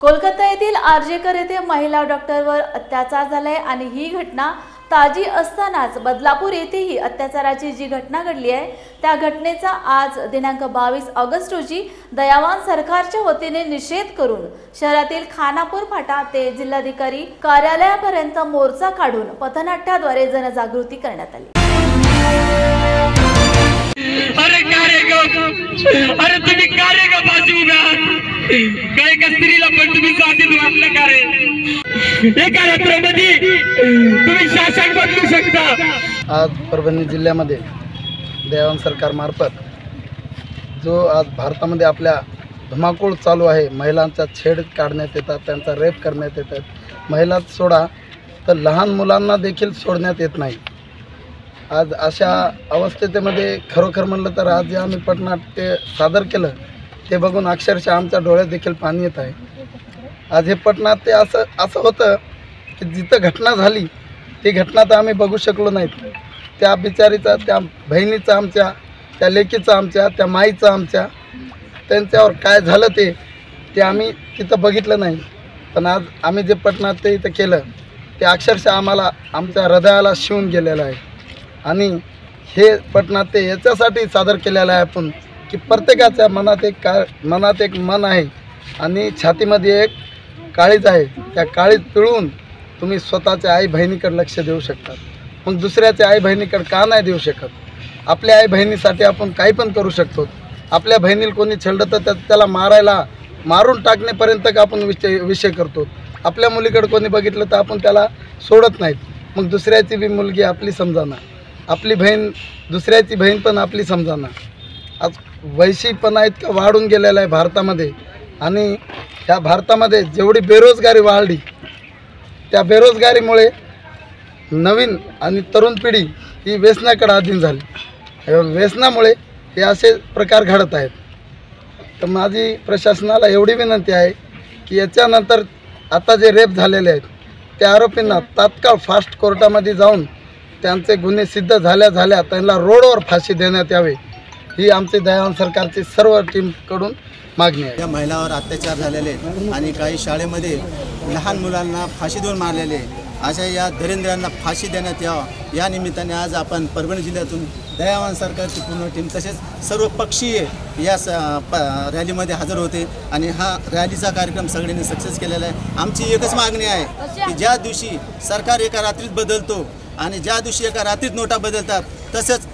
कोलकाता येथील आर्जेकर येथे महिला डॉक्टरवर अत्याचार झालाय आणि ही घटना ताजी असतानाच बदलापूर येथेही अत्याचाराची जी घटना घडली आहे त्या घटनेचा आज दिनांक 22 ऑगस्ट रोजी दयावान सरकारच्या वतीने निषेध करून शहरातील खानापूर फाटा ते जिल्हाधिकारी कार्यालयापर्यंत मोर्चा काढून पथनाट्याद्वारे जनजागृती करण्यात आली। अरे अरे तुम्ही कार्य का बाजू काय का स्त्रीला पण तुम्ही जातीत वाटलं का रे? एका रात्रामध्ये तुम्ही शासन बदलू शकता। आज परभणी जिल्ह्यामध्ये दयावान सरकार मार्फत जो आज भारतामध्ये आपल्या धुमाकूळ चालू आहे, महिलांचा छेड काढण्यात येतात, त्यांचा रेप करण्यात येतात, महिला सोडा तर लहान मुलांना देखील सोडण्यात येत नाही। आज अशा अवस्थेमध्ये खरोखर म्हणलं तर आज जे आम्ही पथनाट्य सादर केलं ते बघून अक्षरशः आमच्या डोळ्यात देखील पाणी येत आहे। आज हे पथनाट्य असं होतं की जिथं घटना झाली ती घटना तर आम्ही बघू शकलो नाहीत। त्या बिचारीचा, त्या बहिणीचा आमच्या, त्या लेकीचा आमच्या, त्या माईचा आमच्या, त्यांच्यावर काय झालं ते आम्ही तिथं बघितलं नाही। पण आज आम्ही जे पथनाट्य इथं केलं ते अक्षरशः आम्हाला आमच्या हृदयाला शिवून गेलेलं आहे। आणि हे पथनाट्य याच्यासाठी सादर केलेलं आहे आपण की प्रत्येकाच्या मनात एक मन आहे आणि छातीमध्ये एक काळीज आहे। त्या काळीज पिळून तुम्ही स्वतःच्या आई बहिणीकडे लक्ष देऊ शकतात, मग दुसऱ्याच्या आई बहिणीकडे का नाही देऊ शकत? आपल्या आई बहिणीसाठी आपण काही पण करू शकतो। आपल्या बहिणीला कोणी छेडलं तर त्याला मारून टाकण्यापर्यंत का आपण विषय करतो। आपल्या मुलीकडे कोणी बघितलं तर आपण त्याला सोडत नाहीत, मग दुसऱ्याची बी मुलगी आपली समजाना, आपली बहीण दुसऱ्याची बहीण पण आपली समजाना। आज वैशीपणा इतका वाढून गेलेला आहे भारतामध्ये आणि ह्या भारतामध्ये जेवढी बेरोजगारी वाढली त्या बेरोजगारीमुळे नवीन आणि तरुण पिढी ही व्यसनाकडे अधीन झाली। व्यसनामुळे हे असे प्रकार घडत आहेत। तर माझी प्रशासनाला एवढी विनंती आहे की याच्यानंतर आता जे रेप झालेले आहेत त्या आरोपींना तात्काळ फास्ट कोर्टामध्ये जाऊन त्यांचे गुन्हे सिद्ध झाल्या त्यांना रोडवर फाशी देण्यात यावे, ही आमची दयावान सरकारची सर्व टीमकडून मागणी आहे। या महिलांवर अत्याचार झालेले आणि काही शाळेमध्ये लहान मुलांना फाशी देऊन मारलेले, अशा या दरिंद्रांना फाशी देण्यात यावं या निमित्ताने आज आपण परभणी जिल्ह्यातून दयावान सरकारची पूर्ण टीम तसेच सर्व पक्षीय या रॅलीमध्ये हजर होते आणि हा रॅलीचा कार्यक्रम सगळ्यांनी सक्सेस केलेला आहे। आमची एकच मागणी आहे की ज्या दिवशी सरकार एका रात्रीत बदलतो आणि ज्या दिवशी एका रात्रीत नोटा बदलतात तसंच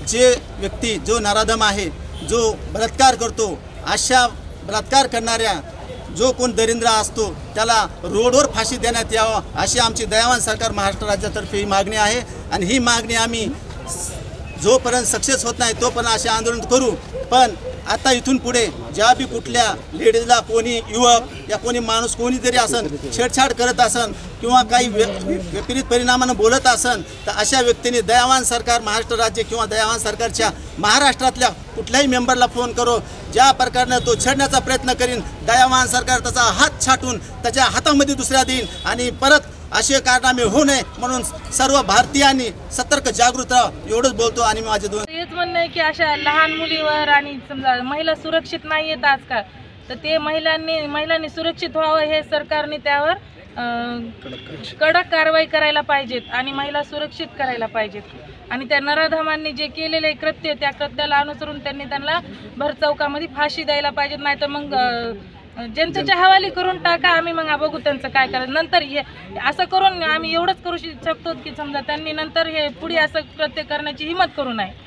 जे व्यक्ती जो नराधम आहे, जो बलात्कार करतो, अशा बलात्कार करणाऱ्या जो कोण दरिंद्र असतो त्याला रोडवर फाशी देण्यात यावं अशी आमची दयावान सरकार महाराष्ट्र राज्यातर्फे ही मागणी आहे। आणि ही मागणी आम्ही जोपर्यंत सक्सेस होत नाही तोपर्यंत असे आंदोलन करू। पण आता इथून पुढे ज्या बी कुठल्या लेडीजला कोणी युवक या कोणी माणूस कोणी जरी असन छेडछाड करत असन किंवा काही विपरीत परिणामानं बोलत असन तर अशा व्यक्तींनी दयावान सरकार महाराष्ट्र राज्य किंवा दयावान सरकारच्या महाराष्ट्रातल्या कुठल्याही मेंबरला फोन करो, ज्या प्रकारे तो छेडण्याचा प्रयत्न करीन दयावान सरकार त्याचा हात छाटून त्याच्या हातामध्ये दुसऱ्या देईन आणि परत असे कारनामे होऊ नये म्हणून सर्व भारतीयांनी सतर्क जागृत राहा एवढंच बोलतो। आणि माझे हेच म्हणणं आहे की अशा लहान मुलीवर आणि समजा महिला सुरक्षित नाही आहेत आजकाल, तर ते महिलांनी सुरक्षित व्हावं हे सरकारने त्यावर कडक कारवाई करायला पाहिजेत आणि महिला सुरक्षित करायला पाहिजेत। आणि त्या नराधमांनी जे केलेले कृत्य त्या कृत्याला अनुसरून त्यांना भरचौकामध्ये फाशी द्यायला पाहिजेत, नाही तर मग जनतेच्या हवाली करून टाका। आम्ही मग बघू त्यांचं काय करायचं नंतर। हे असं करून आम्ही एवढंच करू शकतो की समजा त्यांनी नंतर हे पुढे असं कृत्य करण्याची हिंमत करू नये।